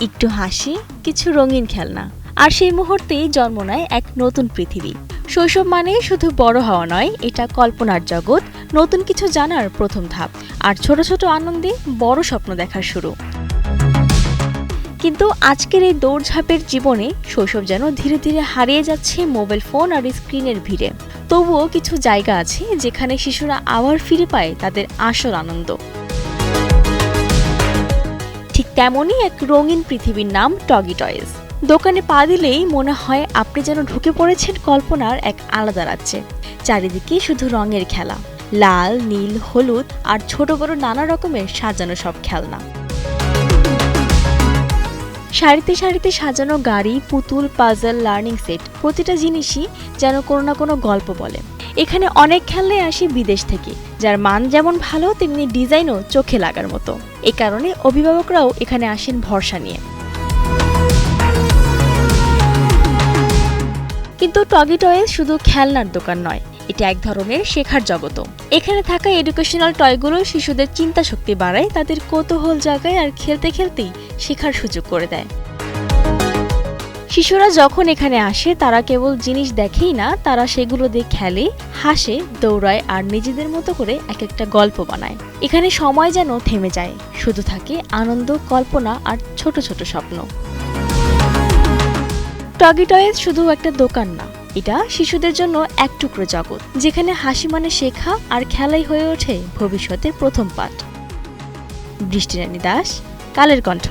একটু হাসি, কিছু রঙিন খেলনা, আর সেই মুহূর্তেই জন্ম নেয় এক নতুন পৃথিবী। শৈশব মানে শুধু বড় হওয়া নয়, এটা কল্পনার জগৎ, নতুন কিছু জানার প্রথম ধাপ, আর ছোট ছোট আনন্দে বড় স্বপ্ন দেখার শুরু। কিন্তু আজকের এই দৌড়ঝাঁপের জীবনে শৈশব যেন ধীরে ধীরে হারিয়ে যাচ্ছে মোবাইল ফোন আর স্ক্রিনের ভিড়ে। তবুও কিছু জায়গা আছে যেখানে শিশুরা আবার ফিরে পায় তাদের আসল আনন্দ। ঠিক তেমনই এক রঙিন পৃথিবীর নাম টগি টয়েস। দোকানে পা দিলেই মনে হয় আপনি যেন ঢুকে পড়েছেন কল্পনার এক আলাদা রাজ্যে। চারিদিকে শুধু রঙের খেলা, লাল, নীল, হলুদ আর ছোট বড় নানা রকমের সাজানো সব খেলনা। সারিতে সারিতে সাজানো গাড়ি, পুতুল, পাজল, লার্নিং সেট, প্রতিটা জিনিসই যেন কোনো না কোনো গল্প বলে। এখানে অনেক খেলনাই আসে বিদেশ থেকে, যার মান যেমন ভালো তেমনি ডিজাইনও চোখে লাগার মতো। এ কারণে অভিভাবকরাও এখানে আসেন ভরসা নিয়ে। কিন্তু টগি টয়েস শুধু খেলনার দোকান নয়, এটা এক ধরনের শেখার জগৎও। এখানে থাকা এডুকেশনাল টয়গুলো শিশুদের চিন্তা শক্তি বাড়ায়, তাদের কৌতূহল জাগায় আর খেলতে খেলতেই শেখার সুযোগ করে দেয়। শিশুরা যখন এখানে আসে তারা কেবল জিনিস দেখেই না, তারা সেগুলো দিয়ে খেলে, হাসে, দৌড়ায় আর নিজেদের মতো করে এক একটা গল্প বানায়। এখানে সময় যেন থেমে যায়, শুধু থাকে আনন্দ, কল্পনা আর ছোট ছোট স্বপ্ন। টগি টয়েস শুধু একটা দোকান না, এটা শিশুদের জন্য এক টুকরো জগৎ, যেখানে হাসি মানে শেখা আর খেলাই হয়ে ওঠে ভবিষ্যতের প্রথম পাঠ। বৃষ্টি রানী দাস, কালের কণ্ঠ।